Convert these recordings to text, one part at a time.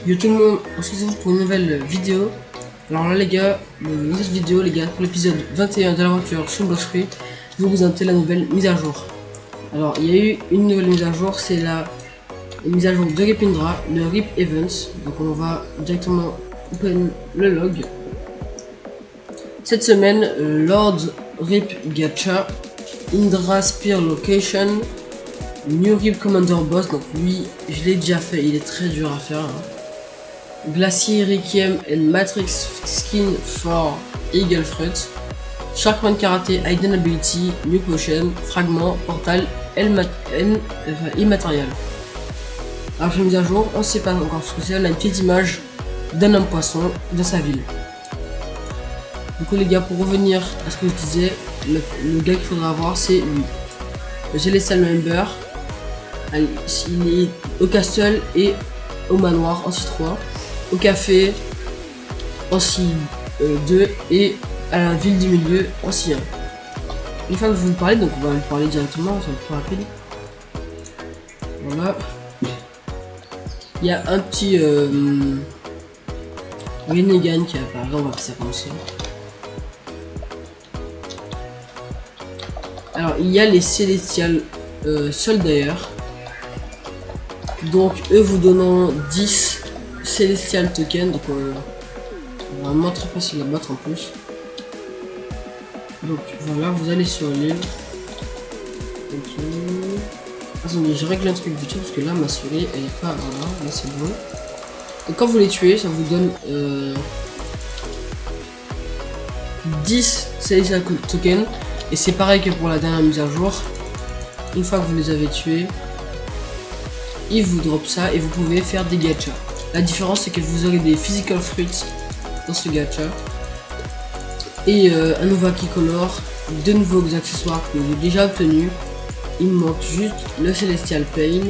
Yo tout le monde, on se retrouve pour une nouvelle vidéo. Alors là les gars, dans cette vidéo les gars, pour l'épisode 21 de l'aventure sur Blox Fruit, je vais vous présenter la nouvelle mise à jour. Alors il y a eu une nouvelle mise à jour, c'est la mise à jour de Ripindra, le Rip Events. Donc on va directement open le log. Cette semaine, Lord Rip Gacha, Indra Spear Location, New Rip Commander Boss, donc lui je l'ai déjà fait, il est très dur à faire. Glacier Requiem and Matrix Skin for Eagle Fruit, Sharkman Karate Hidden Ability, New Potion, Fragment, Portal, Immatériel. Alors j'ai mis à jour, on ne sait pas encore ce que c'est, on a une petite image d'un homme poisson dans sa ville. Du coup les gars, pour revenir à ce que je disais, le gars qu'il faudra avoir c'est lui. Le Celestial Member, il est au castle et au manoir en C3, au café en C2 et à la ville du milieu en C1. Une fois que je vous parler, donc on va lui parler directement, ça va être plus rapide. Voilà. Il y a un petit Renegan qui apparaît, on va faire ça comme ça. Alors il y a les Celestial Soldiers. Donc eux vous donnant 10 Celestial Token, donc vraiment très facile à battre en plus. Donc voilà, vous allez sur l'île. Attendez, je règle un truc du tout parce que là ma souris elle est pas voilà, là c'est bon. Et quand vous les tuez, ça vous donne 10 Celestial Token. Et c'est pareil que pour la dernière mise à jour. Une fois que vous les avez tués, il vous drop ça et vous pouvez faire des gachas. La différence c'est que vous aurez des physical fruits dans ce gacha et un nouveau Aki Color, deux nouveaux accessoires que j'ai déjà obtenus. Il me manque juste le Celestial Pain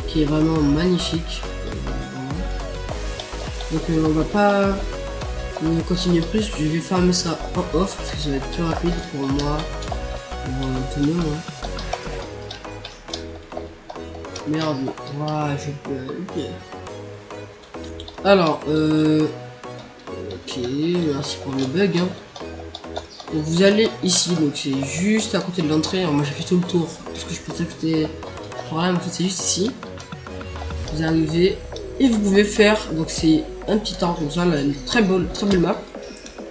qui est vraiment magnifique. Donc on va pas continuer plus, je vais farmer ça en off parce que ça va être plus rapide pour moi, pour tout le monde. Merde, ouais, je bug. Alors, ok, merci pour le bug. Hein. Donc vous allez ici, donc c'est juste à côté de l'entrée. Alors moi j'ai fait tout le tour parce que je peux t'ajouter par là, en fait c'est juste ici. Vous arrivez et vous pouvez faire, donc c'est un petit temps comme ça, là, une très belle map.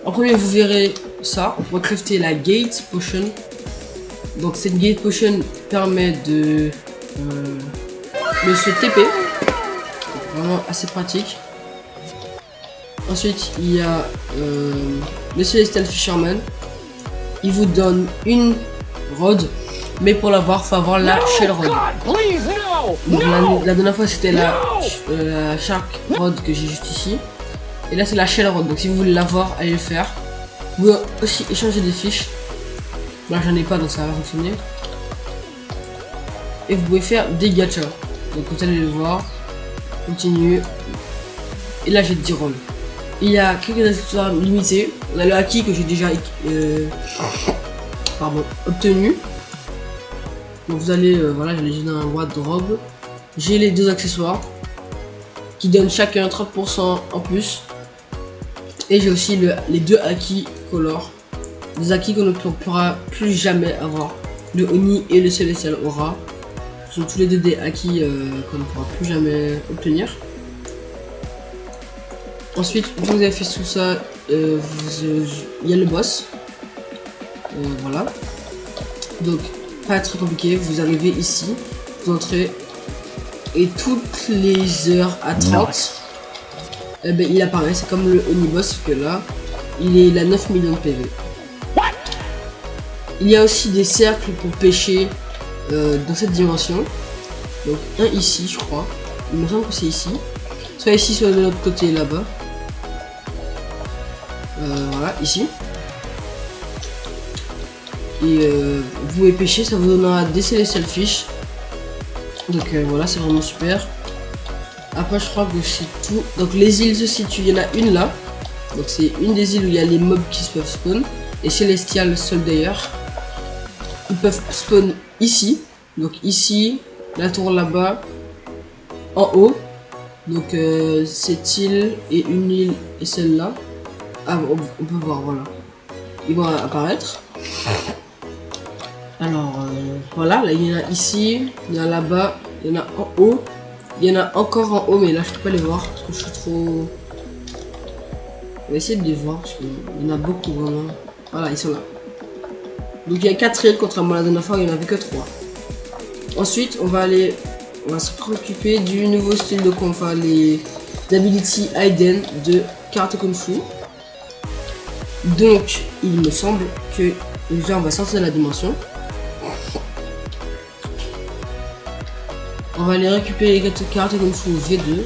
En premier vous verrez ça, on pourra crafter la Gate Potion. Donc cette Gate Potion permet de se TP, vraiment assez pratique. Ensuite il y a le Celestial Fisherman, il vous donne une rod, mais pour l'avoir faut avoir la Shell Rod. Donc la dernière fois c'était la Shark Rod que j'ai juste ici, et là c'est la Shell Rod, donc si vous voulez l'avoir allez le faire. Vous pouvez aussi échanger des fiches, là j'en ai pas donc ça va fonctionner, et vous pouvez faire des gachas. Donc vous allez le voir, continue, et là j'ai 10 rôles. Il y a quelques accessoires limités. On a le Haki que j'ai déjà obtenu. Donc vous allez, voilà, j'ai dans un wardrobe. J'ai les deux accessoires qui donnent chacun 30% en plus. Et j'ai aussi les deux Haki Color. Des Haki qu'on ne pourra plus jamais avoir. Le Oni et le Celestial Aura. Ce sont tous les deux des Haki qu'on ne pourra plus jamais obtenir. Ensuite, une fois que vous avez fait tout ça, il y a le boss. Voilà. Donc, pas très compliqué. Vous arrivez ici, vous entrez, et toutes les heures à 30, il apparaît. C'est comme le Oni-boss, que là, il a 9 millions de PV. Il y a aussi des cercles pour pêcher dans cette dimension. Donc, un ici, je crois. Il me semble que c'est ici. Soit ici, soit de l'autre côté, là-bas. Voilà, ici. Et vous pouvez pêcher, ça vous donnera des Celestial Fish. Donc voilà, c'est vraiment super. Après, je crois que c'est tout. Donc les îles se situent, il y en a une là. Donc c'est une des îles où il y a les mobs qui peuvent spawn. Et Celestial Soldier. Ils peuvent spawn ici. Donc ici, la tour là-bas, en haut. Donc cette île et une île et celle-là. Ah, on peut voir, voilà. Ils vont apparaître. Alors voilà, là il y en a ici, il y en a là-bas, il y en a en haut, il y en a encore en haut, mais là je peux pas les voir parce que je suis trop. On va essayer de les voir parce qu'il y en a beaucoup vraiment. Voilà, ils sont là. Donc il y a 4 îles, contrairement à la dernière fois, il n'y en avait que 3. Ensuite, on va se préoccuper du nouveau style de combat, les Ability Hidden de Karate Kung Fu. Donc, il me semble que déjà on va sortir de la dimension. On va aller récupérer les Karate Kung Fu V2.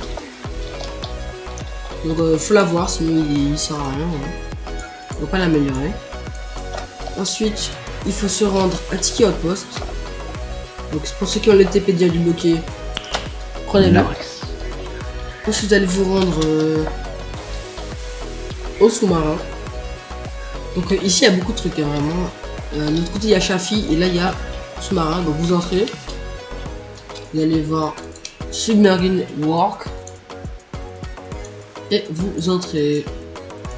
Donc, faut l'avoir, sinon il sert à rien. Hein. On va pas l'améliorer. Ensuite, il faut se rendre à Tiki Outpost. Donc pour ceux qui ont le TP déjà débloqué, prenez-le. Ensuite, allez vous rendre au sous-marin. Donc ici, il y a beaucoup de trucs, hein, vraiment. De l'autre côté, il y a Shafi et là, il y a sous-marin. Donc vous entrez. Vous allez voir Submarine Work. Et vous entrez.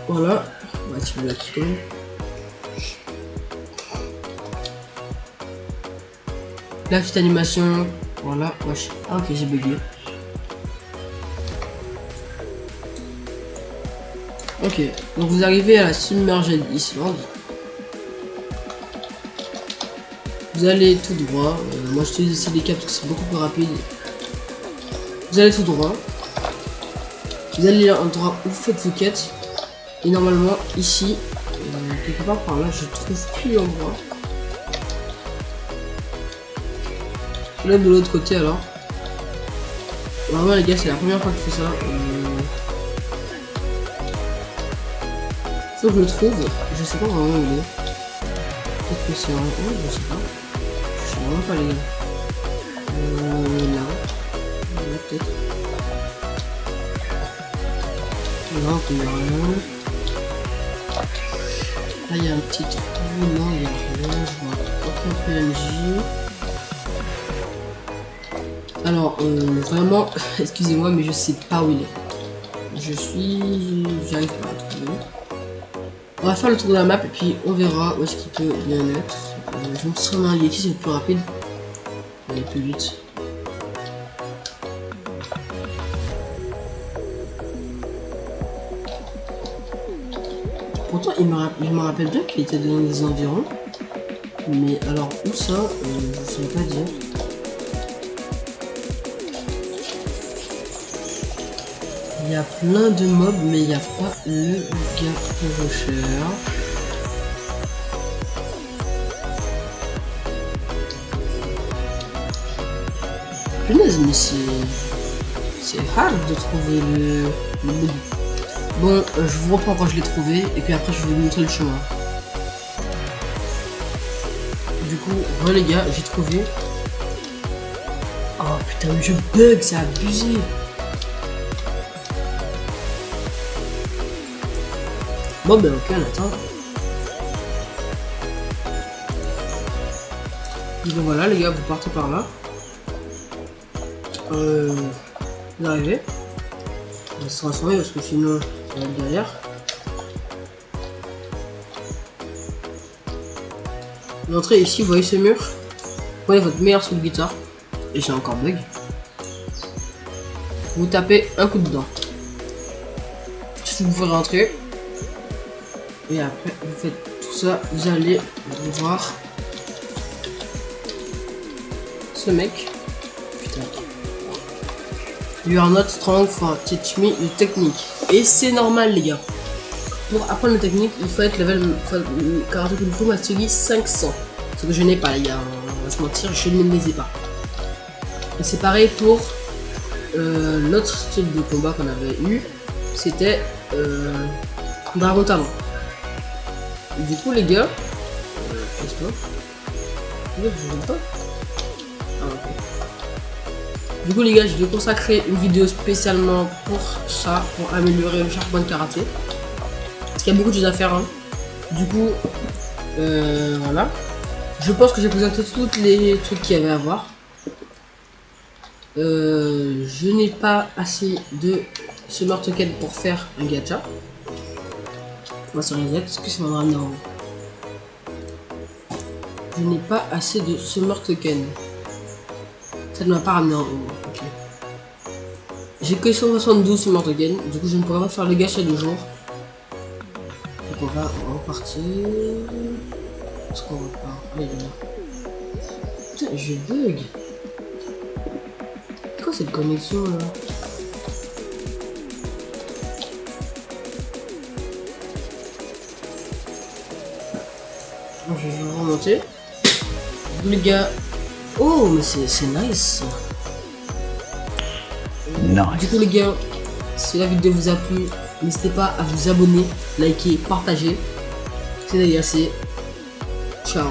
Voilà. On va tirer la petite. La petite animation, voilà, wesh. Ah ok, j'ai bugué. Ok, donc vous arrivez à la Submerged Island. Vous allez tout droit. Moi je utilise ici des caps parce que c'est beaucoup plus rapide. Vous allez tout droit. Vous allez à l'endroit où vous faites vos quêtes. Et normalement ici, quelque part par là, je trouve plus l'endroit. Là de l'autre côté alors. Vraiment les gars, c'est la première fois que je fais ça. Faut que je le trouve. Je sais pas vraiment où il est. Peut-être que c'est en haut, je sais pas. Je sais vraiment pas les gars. Là. Là peut-être. Là il y a rien. Là il y a un petit trou. Non il y a rien. Je vois aucun PNJ. Alors, vraiment, excusez-moi, mais je sais pas où il est. J'arrive pas à trouver. On va faire le tour de la map et puis on verra où est-ce qu'il peut bien être. Je me serais un Yeti, c'est le plus rapide. Aller plus vite. Pourtant, il me rappelle bien qu'il était dans les environs. Mais alors, où ça, je ne saurais pas dire. Il y a plein de mobs, mais il n'y a pas le gars que je cherche. Punaise, mais c'est hard de trouver le mob. Bon, je vous reprends quand je l'ai trouvé, et puis après je vais vous montrer le chemin. Du coup, voilà les gars, j'ai trouvé. Oh putain, mais je bug, c'est abusé. Bon ben ok, on attend. Donc voilà les gars, vous partez par là. Vous arrivez. On va se transformer parce que sinon ça va être derrière. Vous entrez ici, vous voyez ce mur. Prenez votre meilleur sous de guitare. Et j'ai encore bug. Vous tapez un coup dedans. Vous pouvez rentrer. Et après, vous faites tout ça, vous allez voir ce mec. Putain. You are not strong for teach me the technique. Et c'est normal, les gars. Pour apprendre la technique, il faut être level Karate Kung Fu Mastery 500. Ce que je n'ai pas, les gars. On va se mentir, je ne les ai pas. Et c'est pareil pour l'autre style de combat qu'on avait eu. C'était Dragon Talon. Du coup les gars, je vous pas. Ah, okay. Du coup les gars, je vais consacrer une vidéo spécialement pour ça, pour améliorer le Sharkman Karaté. Parce qu'il y a beaucoup de choses à faire. Hein. Du coup, voilà. Je pense que j'ai présenté tous les trucs qu'il y avait à voir. Je n'ai pas assez de Summer Token pour faire un gacha. On va sur reset, est-ce que ça va me ramener en haut? Je n'ai pas assez de Summer Token. Ça ne m'a pas ramené en haut. Ok. J'ai que 172 Summer Token, du coup je ne pourrai pas faire le gacha de jour. Donc on va repartir. Est-ce qu'on repart? Allez, là. Putain, je bug. C'est quoi cette connexion là? Je vais remonter. Les gars. Oh, mais c'est nice. Du coup, les gars, si la vidéo vous a plu, n'hésitez pas à vous abonner, liker, partager. C'est déjà assez. Ciao.